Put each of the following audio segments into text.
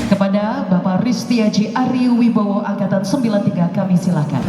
Kepada Bapak Ristiaji Ari Wibowo Angkatan 93 kami silakan.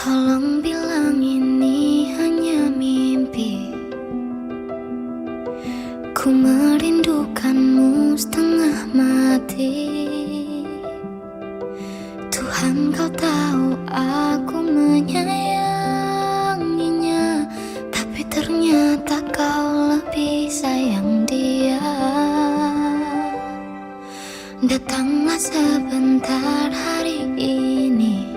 Tolong bilang ini hanya mimpi. Ku merindukanmu setengah mati. Tuhan, kau tahu aku menyayanginya, tapi ternyata kau lebih sayang dia. Datanglah sebentar hari ini,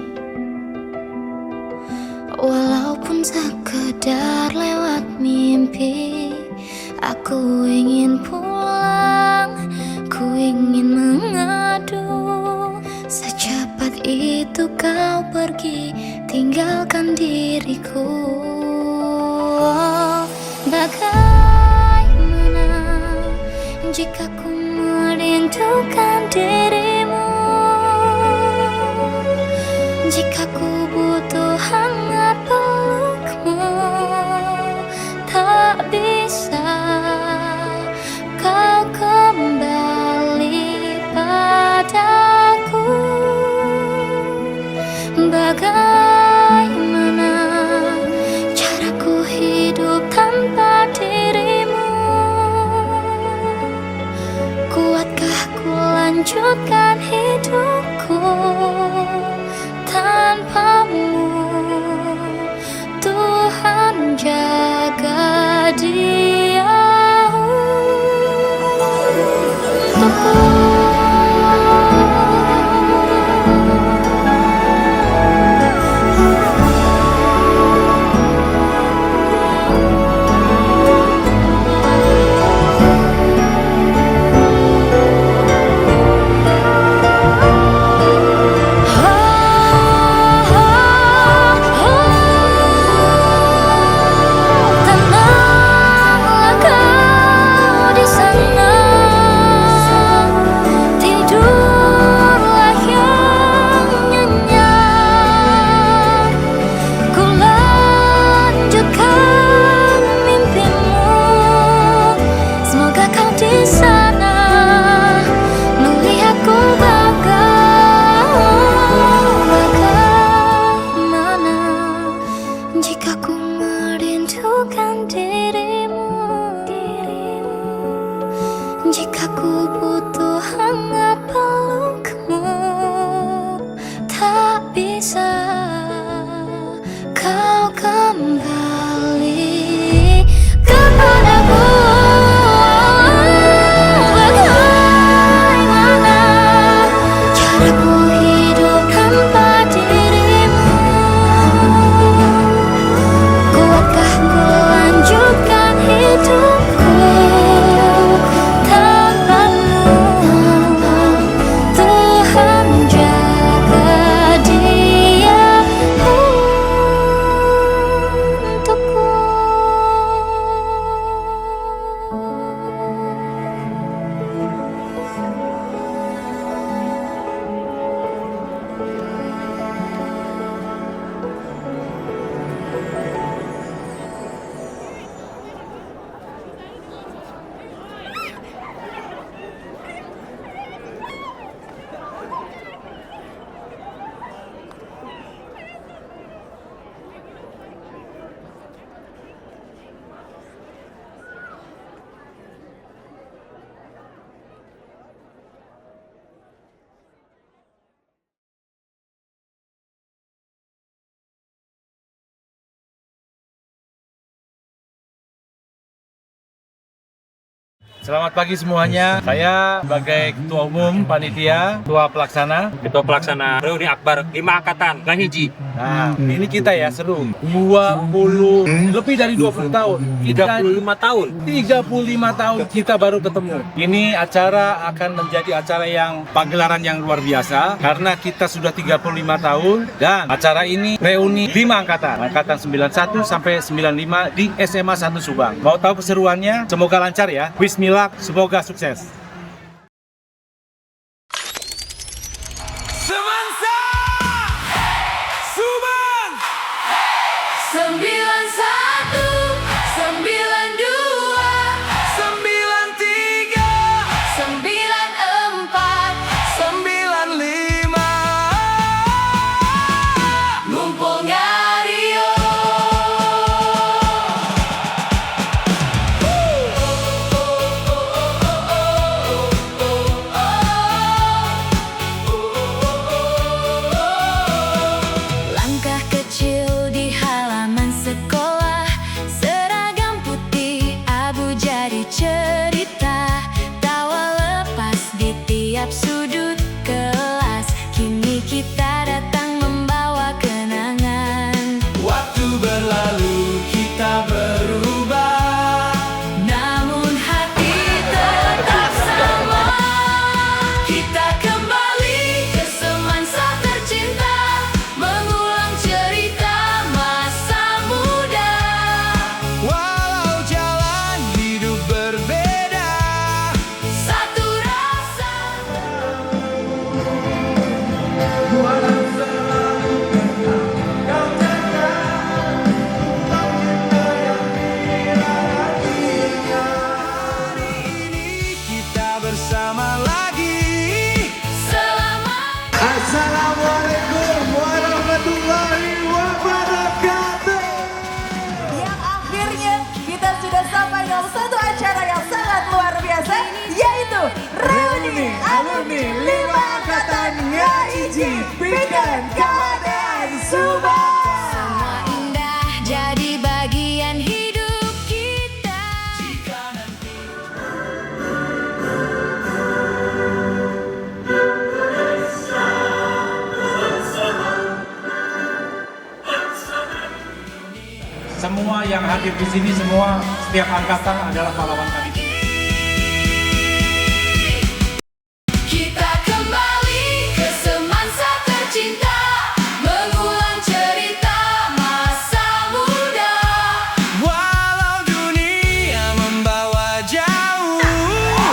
walaupun sekedar lewat mimpi. Aku ingin pulang, ku ingin mengadu. Secepat itu kau pergi, tinggalkan diriku. Bagaimana jika ku merindukan dirimu, jika ku butuh hangat pelukmu, tak bisa kau kembali padaku. Bagaimana caraku hidup tanpa dirimu? Kuatkah ku lanjutkan hidupku tanpamu? Tuhan, jaga dia untukku. Tenanglah kau di sana. Selamat pagi semuanya. Saya sebagai Ketua Umum Panitia, Ketua Pelaksana Reuni Akbar 5 Angkatan Ngahiji. Nah, ini kita ya seru. Lebih dari 20 tahun. 35 tahun. 35 tahun kita baru ketemu. Ini acara akan menjadi acara yang pagelaran yang luar biasa karena kita sudah 35 tahun dan acara ini reuni 5 angkatan 91 sampai 95 di SMA 1 Subang. Mau tahu keseruannya? Semoga lancar ya. Bismillah, semoga sukses. Semansa Subang 91, 92, 93 94, 95 ngumpul ngario. Langkah kecil di halaman sekolah, seragam putih abu jadi cerita, tawa lepas di tiap sudut kelas. Kini kita datang membawa kenangan. Waktu berlalu kita berubah, Namun hati tetap sama. Kita kembali ke semansa tercinta, mengulang cerita masa muda. walau jalan hidup berbeda. Satu rasa. Hari ini kita bersama lagi. Selamat Assalamualaikum warahmatullahi wabarakatuh. Yang akhirnya kita sudah sampai dalam satu acara yang sangat luar biasa, yaitu Reuni Alumni 5 Angkatan Ngahiji Bikin Keadaan Subang. semua indah jadi bagian hidup kita. Semua yang hadir di sini, semua setiap angkatan adalah pahlawan kami. Kita kembali ke semansa tercinta, mengulang cerita masa muda. Walau dunia membawa jauh,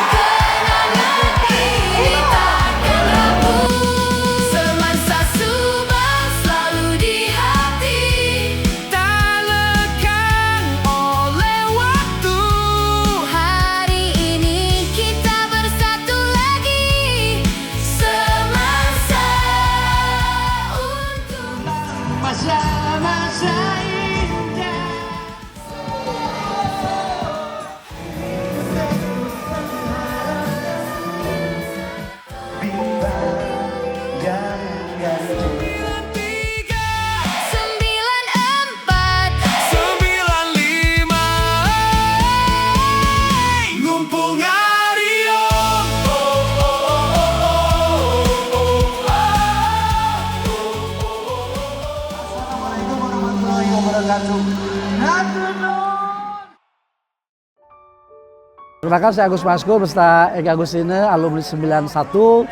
Kenangan ini takkan rapuh. Semansa Subang selalu di hati. tak lekang oleh waktu. Hari ini kita bersatu lagi. Semansa untuk Masa-masa indah. Tiga, 94, 95 ngumpul ngario. Assalamualaikum warahmatullahi wabarakatuh. Perkenalkan, saya Agus Maskur beserta Ega Agustine, alumni 91.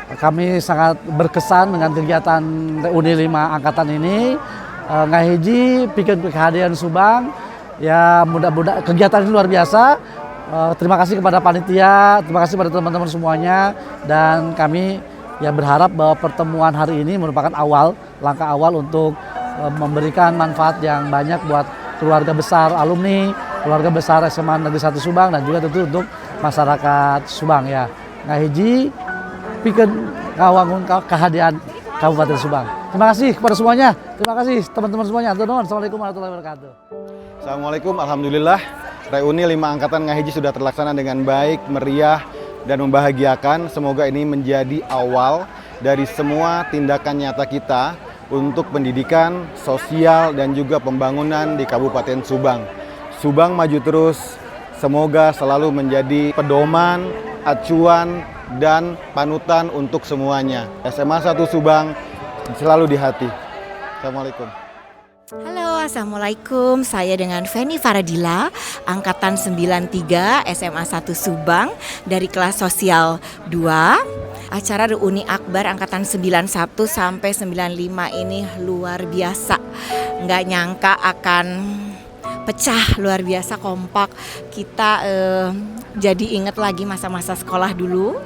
Kami sangat berkesan dengan kegiatan reuni 5 angkatan ini. Ngahiji bikin kehadiran Subang. Ya, mudah-mudahan kegiatan ini luar biasa. Terima kasih kepada panitia, terima kasih kepada teman-teman semuanya, dan kami ya berharap bahwa pertemuan hari ini merupakan langkah awal untuk memberikan manfaat yang banyak buat keluarga besar alumni, keluarga besar SMA Negeri 1 Subang, dan juga tentu untuk masyarakat Subang ya. Ngahiji pikeun ngawangun kehadiran Kabupaten Subang. Terima kasih kepada semuanya. Terima kasih teman-teman semuanya. Assalamualaikum warahmatullahi wabarakatuh. Assalamualaikum, alhamdulillah reuni 5 angkatan Ngahiji sudah terlaksana dengan baik, meriah, dan membahagiakan. Semoga ini menjadi awal dari semua tindakan nyata kita untuk pendidikan, sosial, dan juga pembangunan di Kabupaten Subang. Subang maju terus, semoga selalu menjadi pedoman, acuan, dan panutan untuk semuanya. SMA 1 Subang selalu di hati. Assalamualaikum. Halo, Assalamualaikum. Saya dengan Feni Faradila, Angkatan 93 SMA 1 Subang dari kelas sosial 2. Acara reuni akbar Angkatan 91 sampai 95 ini luar biasa. Nggak nyangka akan pecah, luar biasa kompak. Kita jadi ingat lagi masa-masa sekolah dulu.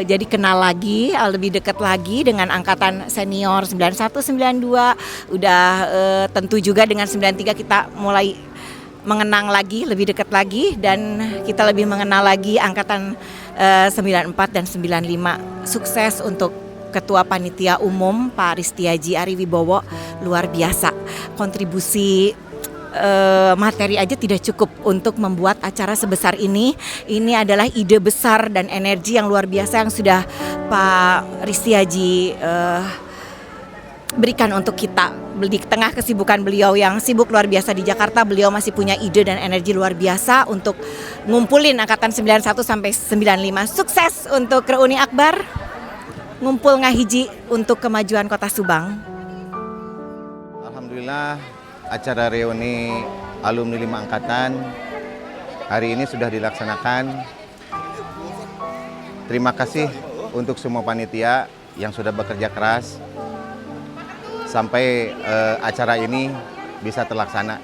Jadi kenal lagi, lebih dekat lagi dengan angkatan senior 91, 92. Udah tentu juga dengan 93 kita mulai mengenang lagi, lebih dekat lagi. Dan kita lebih mengenal lagi angkatan 94 dan 95. Sukses untuk Ketua Panitia Umum Pak Ristiaji Ariwibowo, luar biasa. Kontribusi materi aja tidak cukup untuk membuat acara sebesar ini. Ini adalah ide besar dan energi yang luar biasa yang sudah Pak Ristiaji berikan untuk kita. Di tengah kesibukan beliau yang sibuk luar biasa di Jakarta, beliau masih punya ide dan energi luar biasa untuk ngumpulin angkatan 91 sampai 95. Sukses untuk reuni akbar, ngumpul ngahiji untuk kemajuan Kota Subang. Alhamdulillah, acara reuni alumni 5 angkatan hari ini sudah dilaksanakan. Terima kasih untuk semua panitia yang sudah bekerja keras sampai acara ini bisa terlaksana.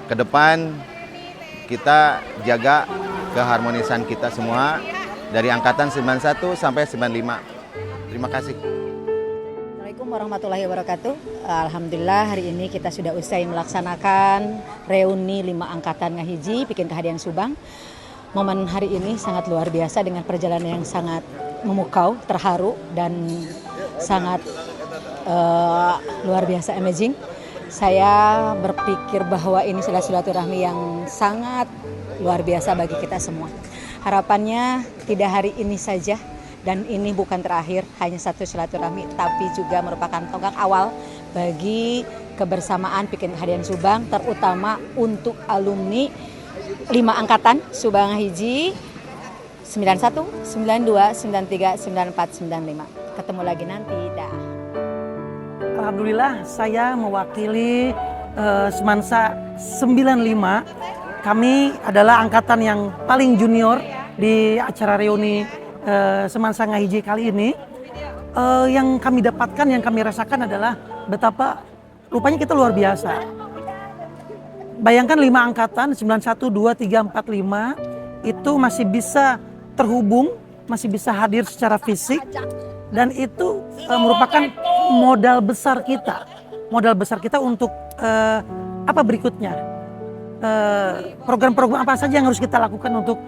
Ke depan kita jaga keharmonisan kita semua dari angkatan 91 sampai 95. Terima kasih. Assalamualaikum warahmatullahi wabarakatuh. Alhamdulillah hari ini kita sudah usai melaksanakan reuni 5 angkatan ngahiji bikin kehadiran Subang. Momen hari ini sangat luar biasa dengan perjalanan yang sangat memukau, terharu dan sangat luar biasa amazing. Saya berpikir bahwa ini adalah silaturahmi yang sangat luar biasa bagi kita semua. Harapannya tidak hari ini saja. Dan ini bukan terakhir, hanya satu silaturahmi, tapi juga merupakan tonggak awal bagi kebersamaan bikin kehadiran Subang, terutama untuk alumni 5 angkatan Subang Hiji 91, 92, 93, 94, 95. Ketemu lagi nanti, dah. Alhamdulillah saya mewakili Semansa 95. Kami adalah angkatan yang paling junior di acara reuni Semansa Ngahiji kali ini. Yang kami dapatkan, yang kami rasakan adalah betapa rupanya kita luar biasa. Bayangkan 5 angkatan 91, 2, 3, 4, 5 itu masih bisa terhubung, masih bisa hadir secara fisik, dan itu merupakan modal besar kita. Modal besar kita untuk apa berikutnya? Program-program apa saja yang harus kita lakukan untuk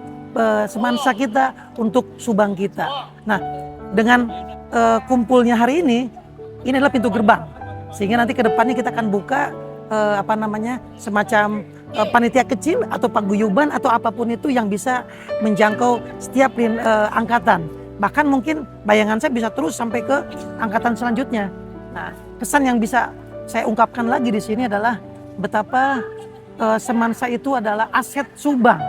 Semansa kita, untuk Subang kita. Nah, dengan kumpulnya hari ini adalah pintu gerbang. Sehingga nanti ke depannya kita akan buka semacam panitia kecil atau paguyuban atau apapun itu yang bisa menjangkau setiap angkatan. Bahkan mungkin bayangan saya bisa terus sampai ke angkatan selanjutnya. Nah, kesan yang bisa saya ungkapkan lagi di sini adalah betapa Semansa itu adalah aset Subang.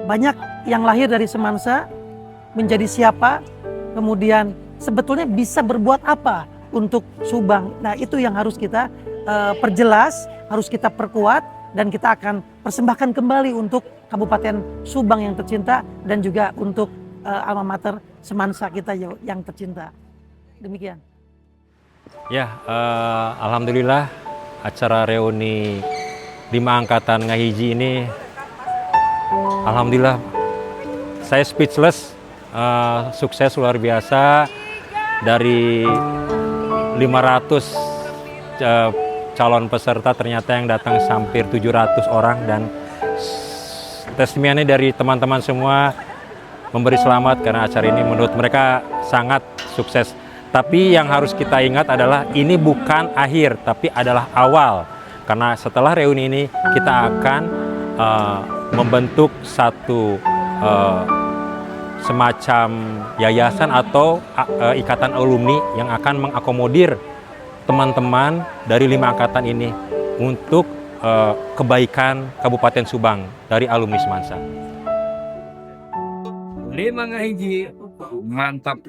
Banyak yang lahir dari Semansa menjadi siapa, kemudian sebetulnya bisa berbuat apa untuk Subang. Nah, itu yang harus kita perjelas, harus kita perkuat, dan kita akan persembahkan kembali untuk Kabupaten Subang yang tercinta dan juga untuk alma mater Semansa kita yang tercinta. Demikian. Ya, alhamdulillah acara reuni 5 angkatan ngahiji ini, alhamdulillah saya speechless, sukses luar biasa. Dari 500 calon peserta ternyata yang datang hampir 700 orang, dan testimoni dari teman-teman semua memberi selamat karena acara ini menurut mereka sangat sukses. Tapi yang harus kita ingat adalah ini bukan akhir, tapi adalah awal. Karena setelah reuni ini kita akan membentuk satu semacam yayasan atau ikatan alumni yang akan mengakomodir teman-teman dari 5 angkatan ini untuk kebaikan Kabupaten Subang dari alumni Semansa. 5 ngahiji mantap.